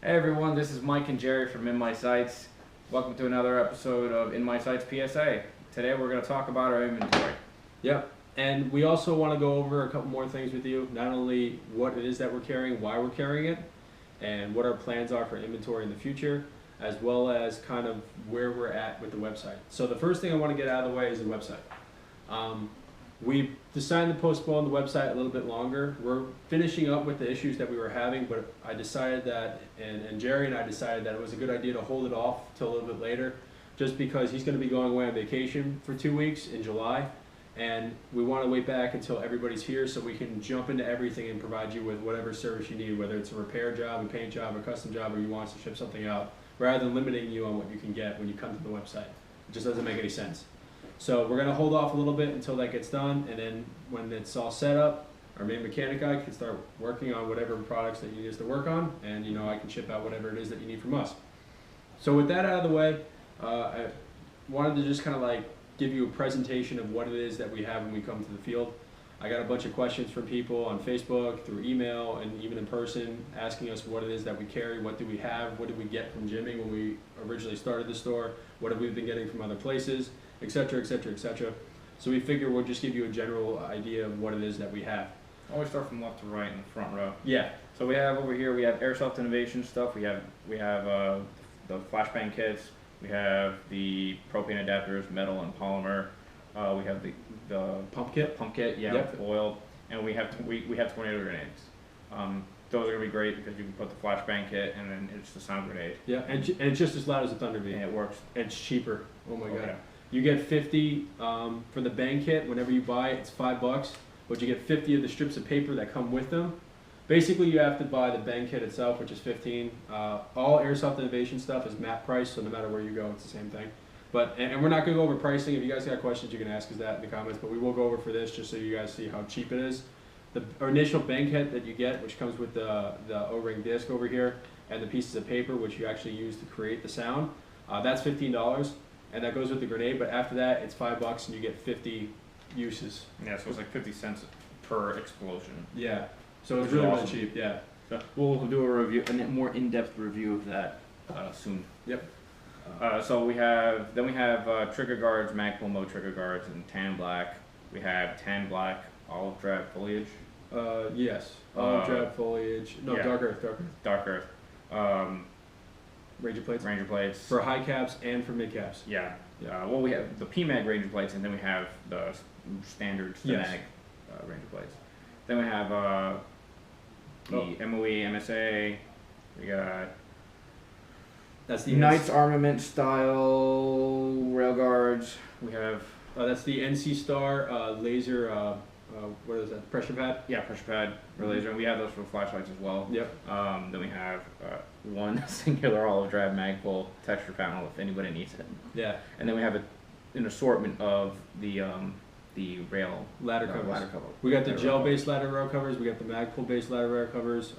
Hey everyone, this is Mike and Jerry from In My Sights. Welcome to another episode of In My Sights PSA. Today we're going to talk about our inventory. Yep, and we also want to go over a couple more things with you. Not only what it is that we're carrying, why we're carrying it, and what our plans are for inventory in the future, as well as kind of where we're at with the website. So the first thing I want to get out of the way is the website. We decided to postpone the website a little bit longer. We're finishing up with the issues that we were having, but I decided that, and Jerry and I decided that it was a good idea to hold it off till a little bit later, just because he's going to be going away on vacation for 2 weeks in July, and we want to wait back until everybody's here so we can jump into everything and provide you with whatever service you need, whether it's a repair job, a paint job, a custom job, or you want us to ship something out, rather than limiting you on what you can get when you come to the website. It just doesn't make any sense. So we're going to hold off a little bit until that gets done, and then when it's all set up, our main mechanic guy can start working on whatever products that you need us to work on, and I can ship out whatever it is that you need from us. So with that out of the way, I wanted to just kind of like give you a presentation of what it is that we have when we come to the field. I got a bunch of questions from people on Facebook, through email, and even in person, asking us what it is that we carry, what do we have, what did we get from gymming when we originally started the store, what have we been getting from other places, etc., etc., etc. So we figure we'll just give you a general idea of what it is that we have. Always start from left to right in the front row. Yeah. So we have over here, we have Airsoft Innovation stuff. We have the flashbang kits. We have the propane adapters, metal and polymer. We have the Pump kit? Pump kit, yeah, Yep. with oil, and we have tornado grenades. Those are gonna be great because you can put the flashbang kit and then it's the sound grenade. Yeah, and it's just as loud as a Thunder V. And it works. It's cheaper. Oh my god. Okay. You get 50 for the bang kit. Whenever you buy it, it's $5, but you get 50 of the strips of paper that come with them. Basically, you have to buy the bang kit itself, which is 15. All Airsoft Innovation stuff is MAP price, so no matter where you go, it's the same thing. But and we're not going to go over pricing. If you guys got questions, you can ask us that in the comments. But we will go over for this just so you guys see how cheap it is. The initial bang kit that you get, which comes with the O-ring disc over here, and the pieces of paper which you actually use to create the sound, that's $15. And that goes with the grenade, but after that, it's $5 and you get 50 uses. Yeah, so it's like 50 cents per explosion. Yeah, so it's Which is really, awesome. really cheap, yeah. So we'll do a review, a more in-depth review of that soon. Yep. So we have trigger guards, Magpul Mo trigger guards in tan black. We have tan black olive drab foliage. Yes, olive drab foliage, no, yeah. dark earth. Dark earth. Ranger plates? Ranger plates. For high caps and for mid caps. Yeah. Yeah. Well, we have the PMAG Ranger plates, and then we have the standard Yes. STAMAG Ranger plates. Then we have the MOE MSA. We got That's the Knights Armament style rail guards. We have that's the NC Star laser, what is that, pressure pad? pressure pad laser, and we have those for flashlights as well. Yep. Then we have one singular olive drab Magpul texture panel if anybody needs it. Yeah. And then we have an assortment of the rail Ladder covers. Ladder cover. We got the Ladder gel-based ladder rail covers. We got the Magpul-based ladder rail covers.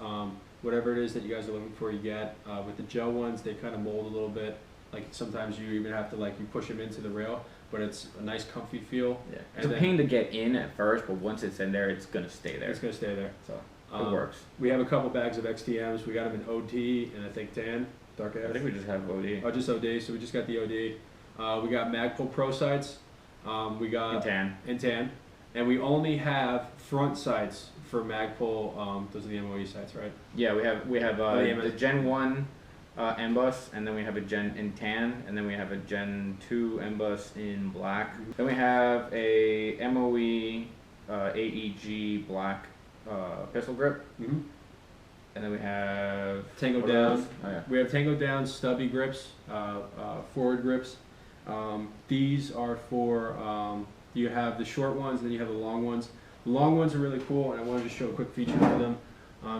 Whatever it is that you guys are looking for, you get. With the gel ones, they kind of mold a little bit. Like sometimes you even have to you push them into the rail, but it's a nice comfy feel. Yeah. And It's a then- pain to get in at first, but once it's in there, it's gonna stay there. It's gonna stay there. So it works. We have a couple bags of XTMs. We got them in OD and I think tan, dark I air. think we just have OD. Oh, just OD. So we just got the OD. We got Magpul Pro sights. We got In tan. in tan, and we only have front sights for Magpul. Those are the MOE sights, right? Yeah, we have the the Gen 1 M-Bus, and then we have a Gen in tan, and then we have a Gen 2 M-Bus in black. Then we have a MOE AEG black pistol grip, Mm-hmm. and then we have Tango what are down. those? Oh, yeah. We have Tango down stubby grips, forward grips. These are for you have the short ones, and then you have the long ones. The long ones are really cool, and I wanted to show a quick feature of them.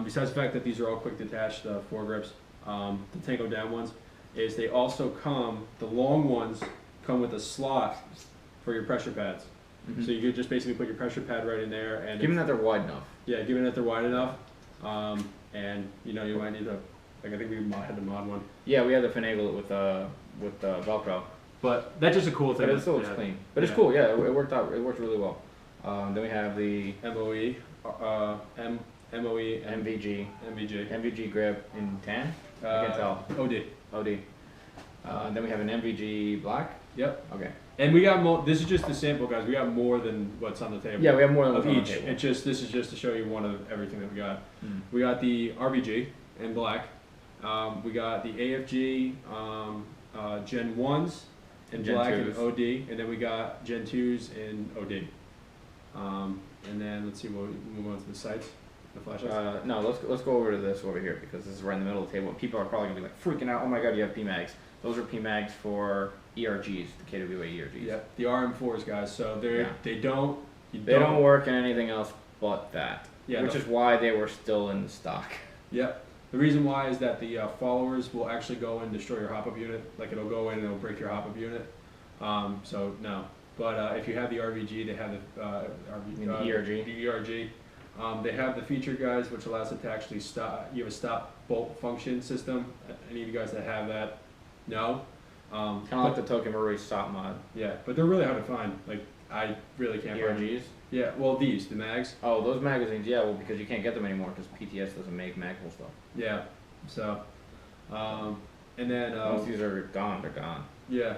Besides the fact that these are all quick detached foregrips, the Tango down ones, is they also come, the long ones come with a slot for your pressure pads. Mhm. So you could just basically put your pressure pad right in there, and Given that they're wide enough. yeah, given that they're wide enough, and you might need to, I think we had to mod one. Yeah, we had to finagle it with Velcro. But that's just a cool thing. But it still looks clean. But it's Yeah. cool, yeah, it worked out. It worked really well. Then we have the MOE, MOE, and MVG. MVG. MVG grip in tan. I can tell. OD. OD. Then we have an MVG black. Yep. Okay. And we got more. This is just the sample, guys. We got more than what's on the table. Yeah, we have more than of what's on each. the table. It just this is just to show you one of everything that we got. Mm. We got the RVG in black. We got the AFG Gen 1s in Gen black 2s. and OD, and then we got Gen 2s in OD. And then let's see, we'll move on to the sights, the flashlights. No, let's go over to this over here because this is right in the middle of the table. People are probably gonna be like freaking out. Oh my god, you have PMags. Those are PMags for ERGs, the KWA ERGs. Yeah, the RM4s, guys. So Yeah. they don't work in anything else but that. Yeah, which is why they were still in stock. Yep. The reason why is that the followers will actually go and destroy your hop-up unit. Like it'll go in and it'll break your hop-up unit. So no. But if you have the RVG, they have the ERG. The ERG. They have the feature, guys, which allows it to actually stop. You have a stop bolt function system. Any of you guys that have that? No. Kind of like the Token Marui stop mod. Yeah, but they're really hard to find. Like I really can't find them. ERGs. Yeah, well the mags. Oh, those magazines. Yeah, well because you can't get them anymore because PTS doesn't make magable stuff. Yeah. So, and then Once these are gone, they're gone. yeah.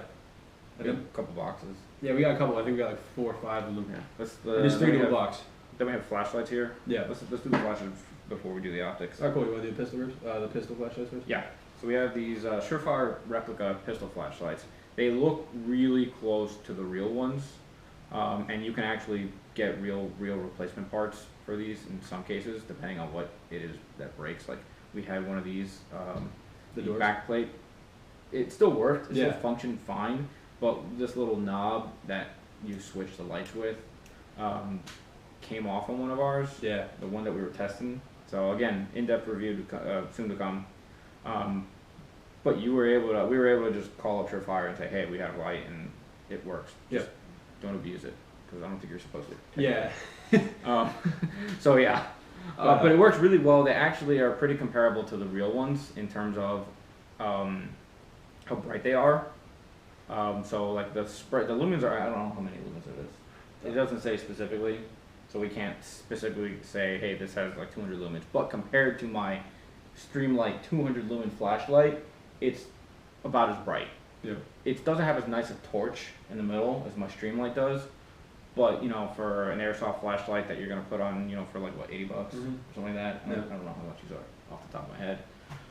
We have a couple boxes. Yeah, we got a couple. I think we got like 4 or 5 of them. Yeah. There's 3 to a box. Then we have flashlights here. Yeah. Let's do the flashes before we do the optics. Oh, cool. You want to do the pistol first? The pistol flashlights first? Yeah. So we have these Surefire replica pistol flashlights. They look really close to the real ones, and you can actually get real replacement parts for these in some cases, depending on what it is that breaks. Like we had one of these, the doors? back plate. It still worked. It Yeah. still functioned fine, but this little knob that you switch the lights with came off on one of ours. Yeah. The one that we were testing. So again, in-depth review soon to come. But we were able to just call up Surefire and say, hey, we have light and it works. Just don't abuse it because I don't think you're supposed to. Yeah. So yeah, but it works really well. They actually are pretty comparable to the real ones in terms of how bright they are. So like the lumens are, I don't know how many lumens it is. It doesn't say specifically, so we can't specifically say, hey, this has like 200 lumens. But compared to my Streamlight 200 lumen flashlight, it's about as bright. Yeah. It doesn't have as nice a torch in the middle as my Streamlight does, but you know, for an airsoft flashlight that you're gonna put on, you know, for like what, $80 or something like that. Yeah. I don't know how much these are off the top of my head.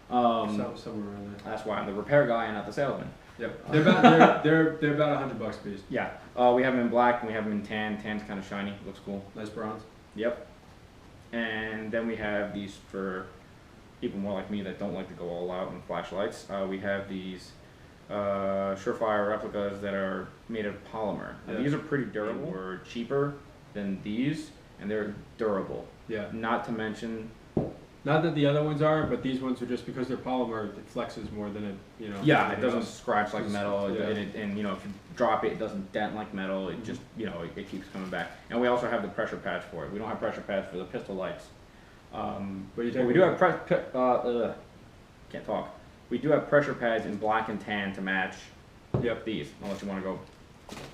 Somewhere around there. That's why I'm the repair guy and not the salesman. Yep. They're about they're about $100 a piece. Yeah. We have them in black and we have them in tan. Tan's kind of shiny. Looks cool. Nice bronze. Yep. And then we have these for people more like me that don't like to go all out on flashlights. We have these Surefire replicas that are made of polymer. Now, Yeah. these are pretty durable. We're cheaper than these, and they're durable. Yeah. Not to mention. Not that the other ones are, but these ones are just because they're polymer. It flexes more than it, you know. Yeah, it doesn't else. scratch like metal, Yeah. and you know, if you drop it, it doesn't dent like metal. It just, you know, it keeps coming back. And we also have the pressure pads for it. We don't have pressure pads for the pistol lights. But we do have can't talk. We do have pressure pads in black and tan to match. Yep. These, unless you want to go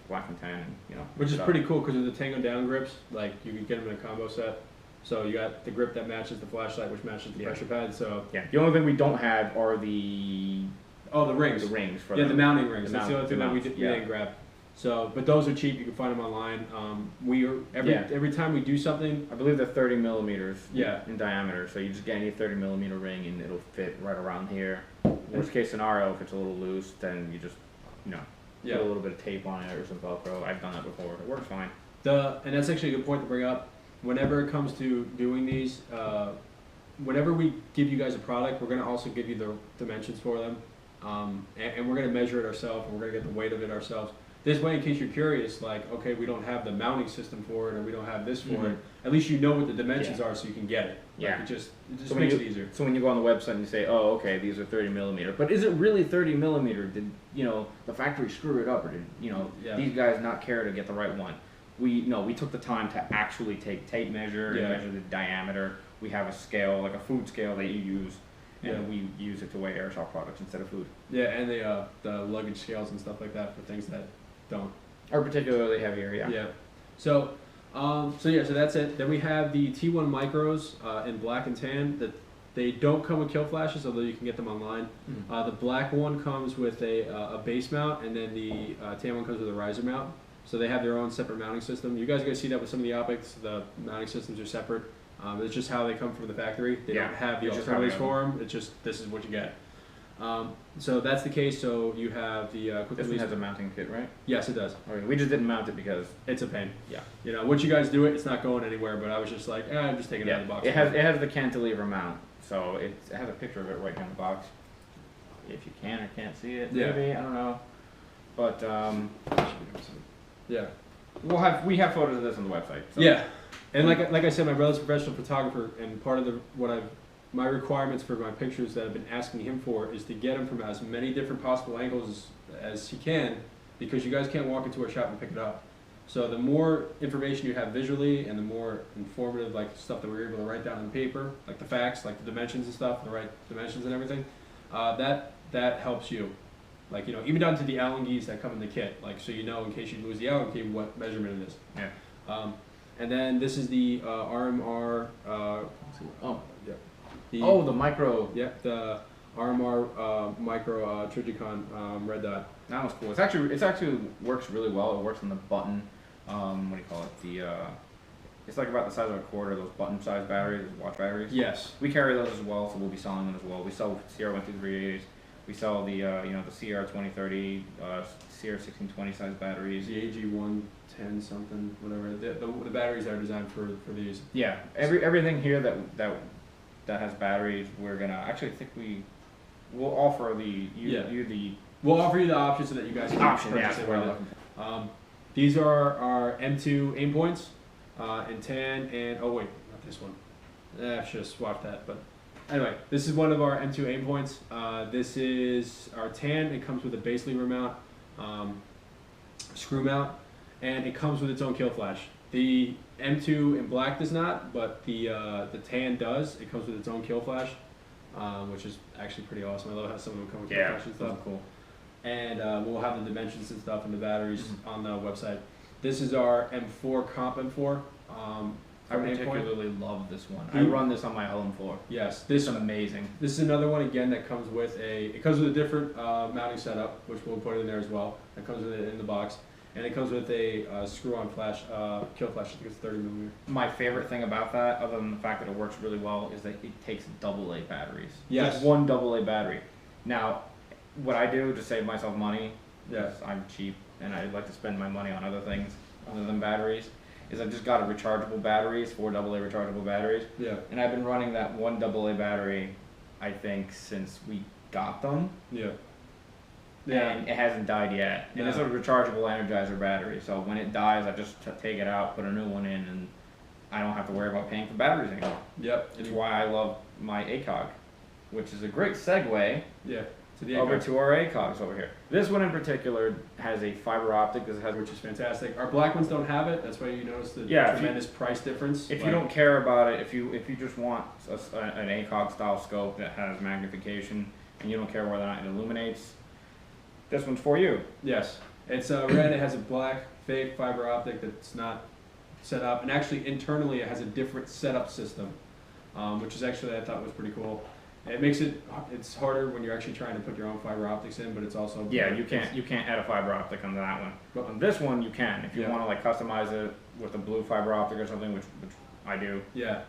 black and tan, you know. Which is stuff. pretty cool because of the Tango down grips. Like you can get them in a combo set. So you got the grip that matches the flashlight, which matches the pressure pad. So yeah, the only thing we don't have are the the rings. The rings for the mounting rings. The That's the only thing that we didn't grab. So, but those are cheap. You can find them online. We are every time we do something. I believe they're 30 millimeters. Yeah. In diameter, so you just get any 30 millimeter ring and it'll fit right around here. Worst case scenario, if it's a little loose, then you just, you know, put a little bit of tape on it or some Velcro. I've done that before. It works fine. And that's actually a good point to bring up. Whenever it comes to doing these, whenever we give you guys a product, we're going to also give you the dimensions for them, and we're going to measure it ourselves, and we're going to get the weight of it ourselves. This way, in case you're curious, like, okay, we don't have the mounting system for it, or we don't have this for it, at least you know what the dimensions are so you can get it. Like, it just so makes it easier. So when you go on the website and you say, oh, okay, these are 30 millimeter, but is it really 30 millimeter? Did, you know, the factory screw it up, or did, you know, these guys not care to get the right one? We took the time to actually take tape measure and measure the diameter. We have a scale, like a food scale that you use, and we use it to weigh aerosol products instead of food. Yeah, and the luggage scales and stuff like that for things that don't. Are particularly heavier, yeah. Yeah. So So that's it. Then we have the T1 micros in black and tan. That they don't come with kill flashes, although you can get them online. The black one comes with a base mount, and then the tan one comes with a riser mount. So they have their own separate mounting system. You guys are gonna see that with some of the optics. The mounting systems are separate. It's just how they come from the factory. They don't have the alternatives for them. It's just this is what you get. So that's the case. So you have the quick This one release. has a mounting kit, right? Yes, it does. Okay, we just didn't mount it because It's a pain. yeah. You know, once you guys do it, it's not going anywhere. But I was just like, I'm just taking it out of the box. It has the cantilever mount, so it has a picture of it right here in the box. If you can or can't see it, maybe I don't know, but Yeah. we have photos of this on the website. So. Yeah, and like I said, my brother's a professional photographer, and part of my requirements for my pictures that I've been asking him for is to get him from as many different possible angles as he can, because you guys can't walk into our shop and pick it up. So the more information you have visually, and the more informative like stuff that we're able to write down on paper, like the facts, like the dimensions and stuff, the right dimensions and everything, that helps you. Like, you know, even down to the Allen keys that come in the kit, like, so you know in case you lose the Allen key what measurement it is. Yeah. And then this is the RMR. The micro. Yep, the RMR micro Trigicon red dot. That was cool. It actually works really well. It works on the button. What do you call it? It's like about the size of a quarter. Those button size batteries, those watch batteries. Yes. We carry those as well, so we'll be selling them as well. We sell CR12380s. We sell the the CR2030, CR1620 size batteries. The AG110 something, whatever. The batteries are designed for these. Yeah, everything here that has batteries, we're gonna actually we'll offer We'll offer you the option so that you guys can purchase it with it. These are our M2 aim points in tan and oh wait, not this one. I should have swapped that, but anyway, this is one of our M2 aim points. This is our tan. It comes with a base lever mount, screw mount, and it comes with its own kill flash. The M2 in black does not, but the tan does. It comes with its own kill flash, which is actually pretty awesome. I love how some of them come with kill flash and stuff. Cool. And we'll have the dimensions and stuff and the batteries on the website. This is our M4 comp M4. I particularly love this one. I run this on my LM4. Yes, this is amazing. This is another one again that comes with a different mounting setup, which we'll put in there as well. It comes with it in the box, and it comes with a screw-on flash, kill flash. I think it's 30mm. My favorite thing about that, other than the fact that it works really well, is that it takes AA batteries. Yes. Just one AA battery. Now, what I do to save myself money, yes, I'm cheap and I like to spend my money on other things other than batteries, is I've just got a rechargeable batteries, 4 AA rechargeable batteries. Yeah. And I've been running that 1 AA battery, I think, since we got them. Yeah. And it hasn't died yet. And it's a rechargeable Energizer battery, so when it dies, I just take it out, put a new one in, and I don't have to worry about paying for batteries anymore. Yep. It's why I love my ACOG, which is a great segue. Yeah. Over to our ACOGs over here. This one in particular has a fiber optic, which is fantastic. Our black ones don't have it. That's why you notice the tremendous price difference. If you don't care about it, if you just want an ACOG style scope that has magnification and you don't care whether or not it illuminates, this one's for you. Yes, it's red. It has a black fake fiber optic that's not set up, and actually internally it has a different setup system, which is actually I thought was pretty cool. It makes it's harder when you're actually trying to put your own fiber optics in, but it's also you can't add a fiber optic onto that one. But on this one you can if you want to like customize it with a blue fiber optic or something, which I do. Yeah.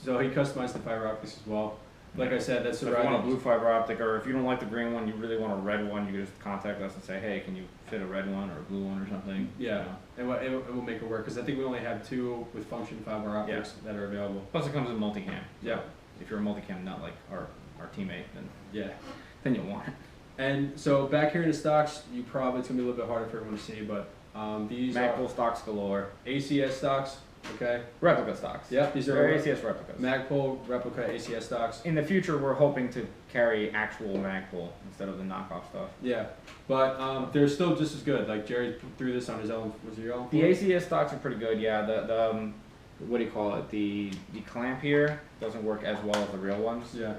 So he customized the fiber optics as well. Like I said, that's so if you want a blue fiber optic, or if you don't like the green one, you really want a red one, you can just contact us and say, hey, can you fit a red one or a blue one or something? Yeah, it will make it work, because I think we only have 2 with function fiber optics that are available. Plus it comes with multicam. Yeah. If you're a multicam nut like our teammate, then you'll want it. And so back here in the stocks, it's gonna be a little bit harder for everyone to see, but these Magpul stocks galore. ACS stocks, okay? Replica stocks. Yep, these are ACS replicas. Magpul replica ACS stocks. In the future, we're hoping to carry actual Magpul instead of the knockoff stuff. Yeah, but they're still just as good. Like Jerry threw this on his own. Was it your own? The ACS stocks are pretty good. Yeah, the what do you call it? The clamp here doesn't work as well as the real ones. Yeah.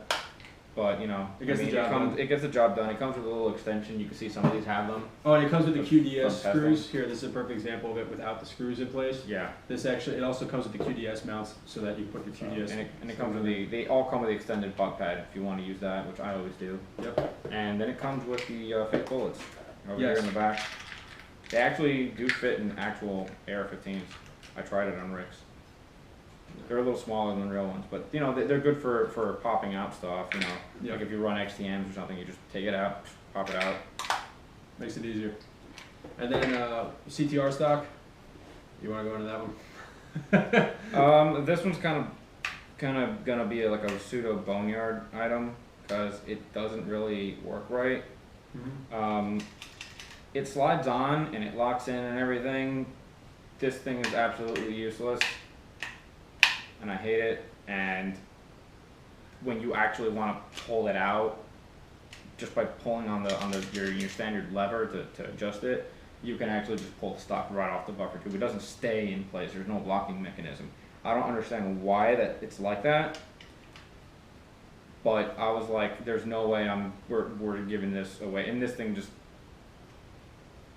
But you know, It gets the job done. It gets the job done. It comes with a little extension. You can see some of these have them. Oh, and it comes with the QDS From screws. testing. Here, this is a perfect example of it without the screws in place. Yeah. This actually, it also comes with the QDS mounts so that you put the QDS. And it comes with they all come with the extended butt pad if you want to use that, which I always do. Yep. And then it comes with the fake bullets over Yes. here in the back. They actually do fit in actual AR-15s. I tried it on Rick's. They're a little smaller than the real ones, but you know they're good for popping out stuff. You know, Yep. like if you run XTMs or something, you just take it out, pop it out. Makes it easier. And then CTR stock. You want to go into that one? This one's kind of gonna be like a pseudo boneyard item because it doesn't really work right. Mm-hmm. It slides on and it locks in and everything. This thing is absolutely useless, and I hate it. And when you actually want to pull it out, just by pulling on your standard lever to adjust it, you can actually just pull the stock right off the buffer tube. It doesn't stay in place. There's no locking mechanism. I don't understand why that it's like that. But I was like, there's no way we're giving this away. And this thing just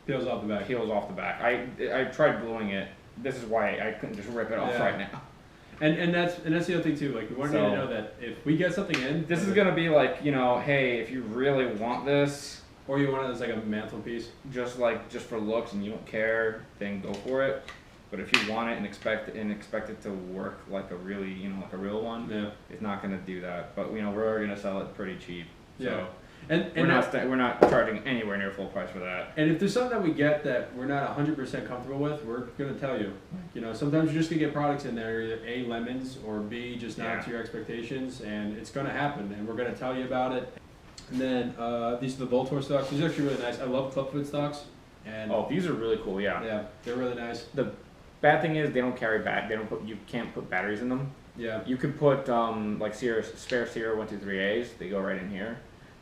Peels off the back. peels off the back. I tried gluing it. This is why I couldn't just rip it off Yeah. right now. And that's the other thing too. Like we want you to know that if we get something in, This is gonna be like, you know, hey, if you really want this, or you want it as like a mantelpiece. just for looks and you don't care, then go for it. But if you want it and expect it to work like a really, you know, like a real one, Yeah. it's not gonna do that. But you know, we're gonna sell it pretty cheap. So Yeah. And we're not charging anywhere near full price for that. And if there's something that we get that we're not 100% comfortable with, we're gonna tell you. You know, sometimes you're just gonna get products in there, either A, lemons, or B, just not Yeah. to your expectations, and it's gonna happen, and we're gonna tell you about it. And then these are the Voltor stocks. These are actually really nice. I love clubfoot stocks, and Oh, these are really cool. yeah, they're really nice. The bad thing is they don't carry you can't put batteries in them. Yeah, You could put like spare Sierra 123As. They go right in here,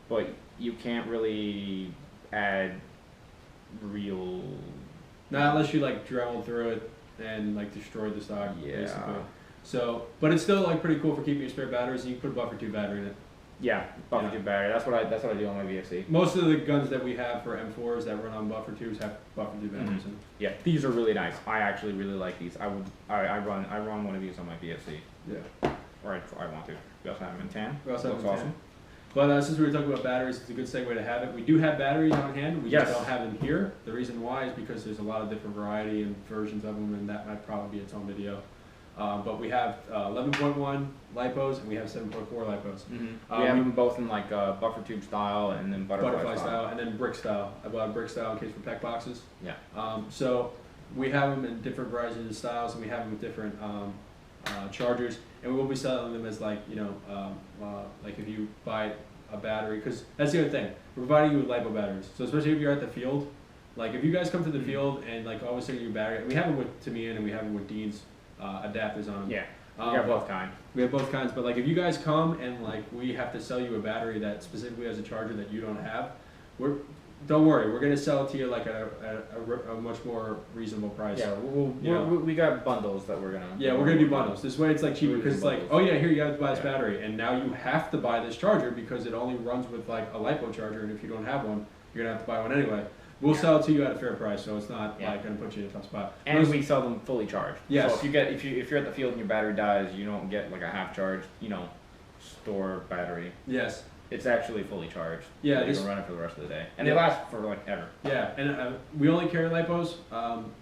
but you can't really add real. not unless you like drilled through it and like destroyed the stock, Yeah. basically. So, but it's still like pretty cool for keeping your spare batteries, and you can put a buffer tube battery in it. Yeah, buffer Yeah. tube battery. That's what I do on my VFC. Most of the guns that we have for M4s that run on buffer tubes have buffer tube batteries in them. Yeah, these are really nice. I actually really like these. I run one of these on my VFC, Yeah. or I want to. We also have them in tan. We also have Looks them in awesome. tan. But since we were talking about batteries, it's a good segue to have it. We do have batteries on hand. We Yes. just don't have them here. The reason why is because there's a lot of different variety and versions of them, and that might probably be its own video. But we have 11.1 lipos and we have 7.4 lipos. Mm-hmm. We have them both in like buffer tube style and then butterfly style. And then brick style. I bought a brick style in case for pack boxes. Yeah. So we have them in different varieties and styles, and we have them with different chargers, and we will be selling them as like, you know, like if you buy a battery, because that's the other thing, we're providing you with lipo batteries. So especially if you're at the field, like if you guys come to the field and like always take your battery, we have them with Tamiya and we have them with Dean's adapters on them. Yeah. We got both kinds. We have both kinds, but like if you guys come and like we have to sell you a battery that specifically has a charger that you don't have, don't worry, we're gonna sell it to you like a much more reasonable price. Yeah, we got bundles that we're gonna. Yeah, we're gonna do bundles. This way it's like cheaper because it's like, bundles. oh yeah, here you have to buy this battery, and now you have to buy this charger because it only runs with like a lipo charger, and if you don't have one, you're gonna have to buy one anyway. We'll sell it to you at a fair price, so it's not like gonna put you in a tough spot. And we sell them fully charged. Yes. So if you're at the field and your battery dies, you don't get like a half charged, you know, store battery. Yes. It's actually fully charged. Yeah, You this- can run it for the rest of the day, and Yeah. they last for like ever. Yeah, and we only carry lipos.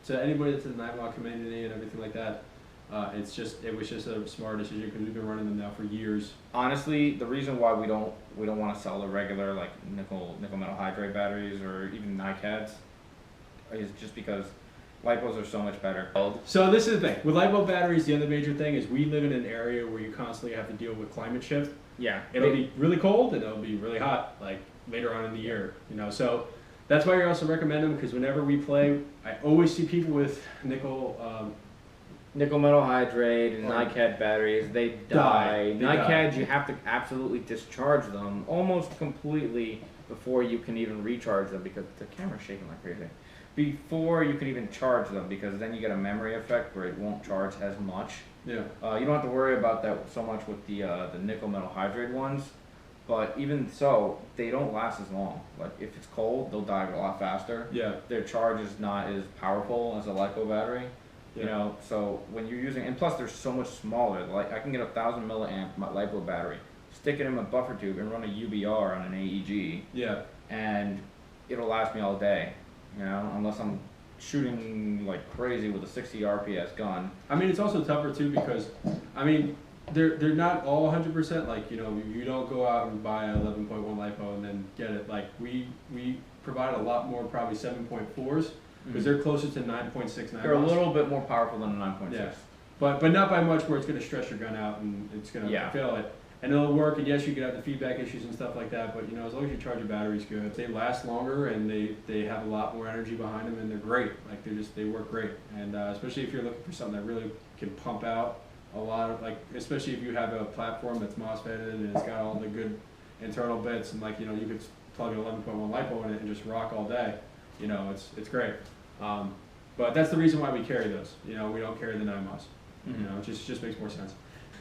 To anybody that's in the 9-watt community and everything like that, it was just a smart decision because we've been running them now for years. Honestly, the reason why we don't want to sell the regular like nickel metal hydride batteries or even NiCads is just because lipos are so much better. So this is the thing with lipo batteries. The other major thing is we live in an area where you constantly have to deal with climate shift. Yeah. It'll be really cold and it'll be really hot, like later on in the year, you know. So that's why I also recommend them, because whenever we play, I always see people with nickel metal hydride and Or- NiCad batteries, they die. They NiCads, die. you have to absolutely discharge them almost completely before you can even recharge them because the camera's shaking like crazy. Before you can even charge them, because then you get a memory effect where it won't charge as much. Yeah. You don't have to worry about that so much with the nickel metal hydride ones, But even so, they don't last as long. Like if it's cold, they'll die a lot faster. Yeah. Their charge is not as powerful as a LiPo battery. Yeah. You know, so when you're using, and plus they're so much smaller. Like I can get 1,000 milliamp LiPo battery, stick it in my buffer tube, and run a UBR on an AEG, Yeah. and it'll last me all day. You know, unless I'm shooting like crazy with a 60 RPS gun. I mean, it's also tougher too because, I mean, they're not all 100%. Like, you know, you don't go out and buy a 11.1 LiPo and then get it. Like we provide a lot more, probably 7.4s, because they're closer to 9.6. They're a little bit more powerful than a 9.6. Yeah. But not by much where it's going to stress your gun out and it's going to fail it. And it'll work, and yes, you could have the feedback issues and stuff like that, but you know, as long as you charge your batteries good, they last longer and they have a lot more energy behind them, and they're great. Like they work great. And especially if you're looking for something that really can pump out a lot of, like, especially if you have a platform that's MOSFETted and it's got all the good internal bits, and like, you know, you could plug an 11.1 LiPo in it and just rock all day. You know, it's great. But that's the reason why we carry those. You know, we don't carry the 9MOS. You know, it just makes more sense.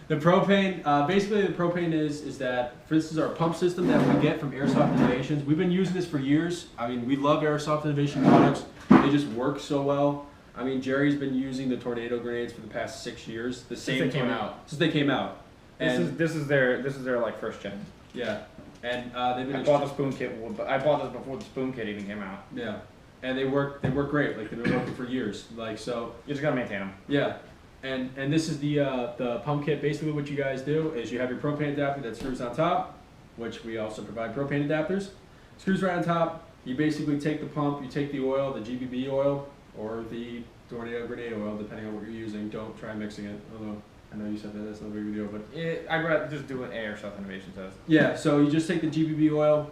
The propane, basically the propane is that, for this is our pump system that we get from Airsoft Innovations. We've been using this for years. I mean, we love Airsoft Innovation products. They just work so well. I mean, Jerry's been using the tornado grenades for the past 6 years. The same Since they came out. Since they came out. And This is their like first gen. yeah, and they've been. I bought the spoon kit. I bought this before the spoon kit even came out. Yeah, and they work great. Like they've been working for years. Like so. You just gotta maintain them. Yeah. And this is the pump kit. Basically what you guys do is you have your propane adapter that screws on top, which we also provide propane adapters. Screws right on top. You basically take the pump, you take the oil, the GBB oil, or the tornado grenade oil, depending on what you're using. Don't try mixing it, although I know you said that that's not a big deal. But I'd rather just do what Airsoft Innovation says. yeah, so you just take the GBB oil,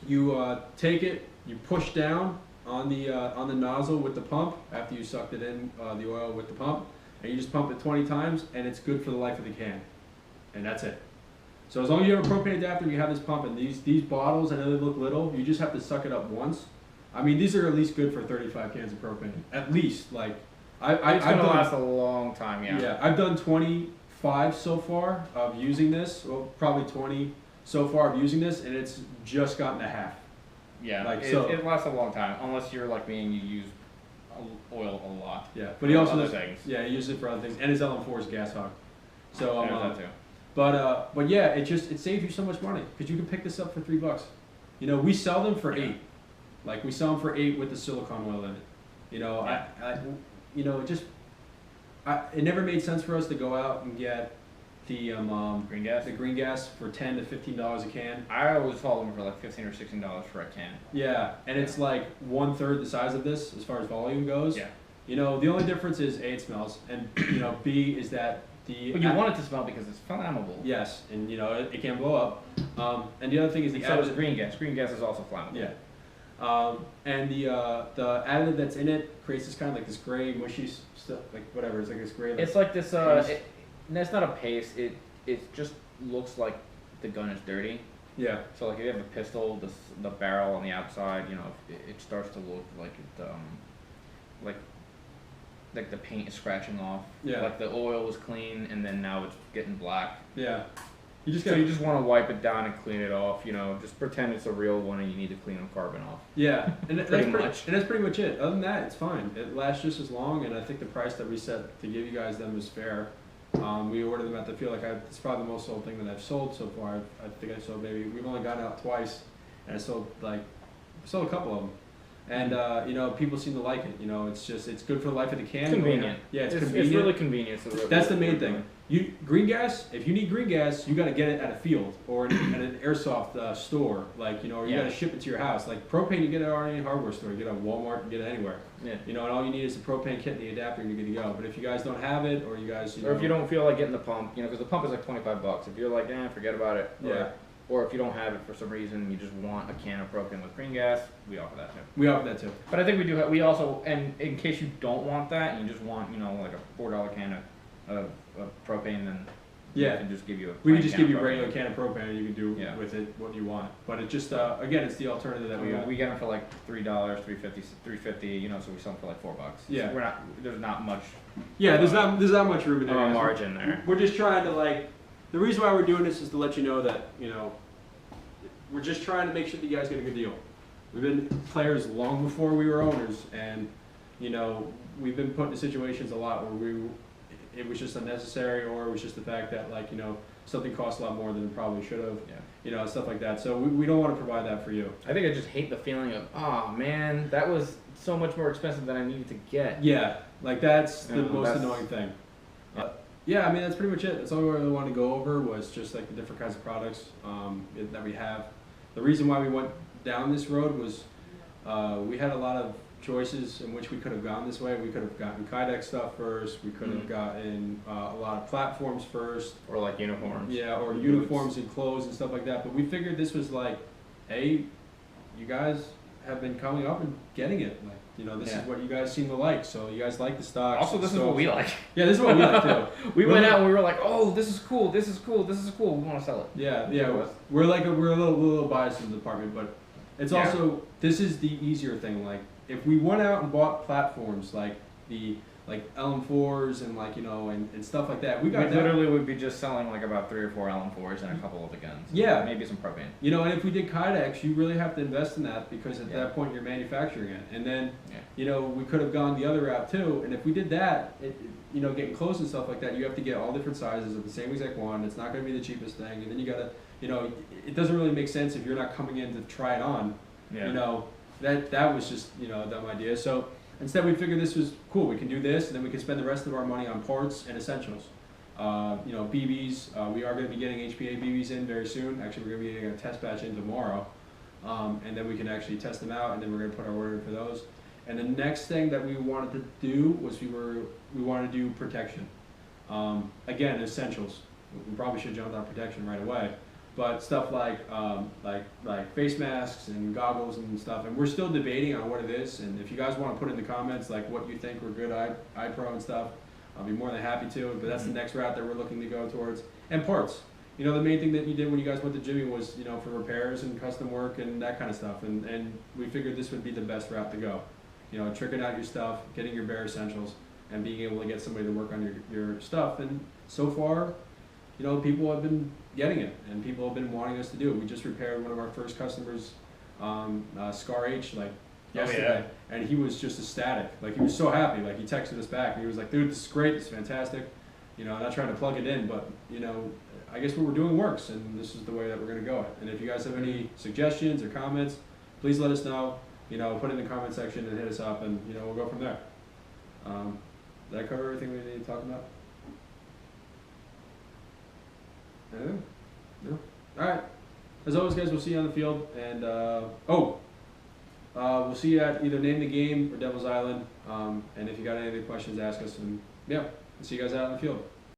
you take it, you push down on the nozzle with the pump after you sucked it in, the oil with the pump. And you just pump it 20 times, and it's good for the life of the can. And that's it. So as long as you have a propane adapter and you have this pump, and these bottles, I know they look little, you just have to suck it up once. I mean, these are at least good for 35 cans of propane. At least, like, It's gonna last a long time, yeah. Yeah, I've done 25 so far of using this, well, probably 20 so far of using this, and it's just gotten to half. Yeah, like, it lasts a long time, unless you're like me and you use oil a lot. Yeah, but he also other does, things. yeah, he uses it for other things, and his LM4 is gas hog. So that too. But yeah, it saves you so much money because you can pick this up for $3. You know, we sell them for $8. Like we sell them for $8 with the silicone oil in it. You know, you know, it never made sense for us to go out and get the green gas. The green gas for $10 to $15 a can. I always haul them for like $15 or $16 for a can. Yeah, and it's like 1/3 the size of this as far as volume goes. Yeah. You know, the only difference is A, it smells, and you know, B is that the. But you want it to smell because it's flammable. Yes, and you know it can blow up. And the other thing is the so is green gas. Green gas is also flammable. Yeah. And the additive that's in it creates this kind of like this gray mushy stuff, like whatever. It's like this gray. It's like this. It's not a paste. It just looks like the gun is dirty. Yeah. So like if you have a pistol, the barrel on the outside, you know, it starts to look like it like the paint is scratching off. Yeah. Like the oil was clean and then now it's getting black. Yeah. You just want to wipe it down and clean it off. You know, just pretend it's a real one and you need to clean the carbon off. Yeah, and that's pretty much. And that's pretty much it. Other than that, it's fine. It lasts just as long, and I think the price that we set to give you guys them is fair. We ordered them at the feel like it's probably the most sold thing that I've sold so far. I think I sold we've only gotten out twice, and I sold a couple of them. And you know, people seem to like it. You know, it's good for the life of the can. It's convenient. Yeah, it's convenient. convenient. It's really convenient. So that's the main thing. Green gas. If you need green gas, you got to get it at a field or at an airsoft store, like, you know, or you got to ship it to your house. Like propane, you get it at any hardware store. You get it at Walmart. You get it anywhere. Yeah. You know, and all you need is the propane kit and the adapter, and you're good to go. But if you guys don't have it, or you guys, or if you don't feel like getting the pump, you know, because the pump is like $25. If you're like, forget about it. Yeah. Or if you don't have it for some reason, you just want a can of propane with green gas, we offer that too. We offer that too. But I think we do. We also, and in case you don't want that, and you just want, you know, like a $4 can of propane, then we can just give you we can just give you a regular can of propane, and you can do with it what you want. But it just again, it's the alternative that we got. We get them for like $3, $3.50, you know, so we sell them for like $4. Yeah. So there's not much. Yeah, there's not much room in there. Margin there. We're just trying to the reason why we're doing this is to let you know that, you know, we're just trying to make sure that you guys get a good deal. We've been players long before we were owners, and you know, we've been put in situations a lot where it was just unnecessary, or it was just the fact that, like, you know, something cost a lot more than it probably should have. Yeah. You know, stuff like that. So we don't want to provide that for you. I think I just hate the feeling of, oh man, that was so much more expensive than I needed to get. Yeah, like that's the Yeah, most that's- annoying thing. Yeah. Yeah, I mean, that's pretty much it. That's all we really wanted to go over, was just like the different kinds of products that we have. The reason why we went down this road was we had a lot of choices in which we could have gone this way. We could have gotten Kydex stuff first. We could have gotten a lot of platforms first. Or like uniforms. Yeah, or Boots. uniforms and clothes and stuff like that. But we figured this was like, hey, you guys have been coming up and getting it. Like, you know, this Yeah. is what you guys seem to like. So you guys like the stocks. Also, this is what we like. Yeah, this is what we like too. We went out and we were like, oh, this is cool, this is cool, this is cool. We want to sell it. Yeah, Yeah. we're a little biased in the department, but it's Yeah. also, this is the easier thing. Like, if we went out and bought platforms like the LM4s and, like, you know, and stuff like that, we got that. literally would be just selling like about 3 or 4 LM4s and a couple of the guns. Yeah. Maybe some propane. You know, and if we did Kydex, you really have to invest in that, because at Yeah. that point you're manufacturing it. And then, Yeah. you know, we could have gone the other route too. And if we did that, you know, getting clothes and stuff like that, you have to get all different sizes of the same exact one. It's not going to be the cheapest thing. And then you got to, you know, it doesn't really make sense if you're not coming in to try it on. Yeah. You know, that was just, you know, a dumb idea. So instead we figured this was cool. We can do this, and then we can spend the rest of our money on parts and essentials. You know, BBs, we are going to be getting HPA BBs in very soon. Actually, we're going to be getting a test batch in tomorrow. And then we can actually test them out, and then we're going to put our order in for those. And the next thing that we wanted to do was we wanted to do protection. Again, essentials. We probably should jump on protection right away. But stuff like face masks and goggles and stuff, and we're still debating on what it is. And if you guys want to put in the comments like what you think were good eye pro and stuff, I'll be more than happy to. But that's the next route that we're looking to go towards. And parts. You know, the main thing that you did when you guys went to Jimmy was, you know, for repairs and custom work and that kind of stuff. And we figured this would be the best route to go. You know, tricking out your stuff, getting your bare essentials, and being able to get somebody to work on your stuff. And so far, you know, people have been getting it, and people have been wanting us to do it. We just repaired one of our first customers, Scar H, like yesterday, and he was just ecstatic. Like, he was so happy. Like, he texted us back, and he was like, "Dude, this is great. This is fantastic." You know, I'm not trying to plug it in, but, you know, I guess what we're doing works, and this is the way that we're going to go it. And if you guys have any suggestions or comments, please let us know. You know, put it in the comment section and hit us up, and, you know, we'll go from there. Did I cover everything we need to talk about? Anything? No? Alright. As always, guys, we'll see you on the field. And, we'll see you at either Name the Game or Devil's Island. And if you got any other questions, ask us. And, yeah, we'll see you guys out on the field.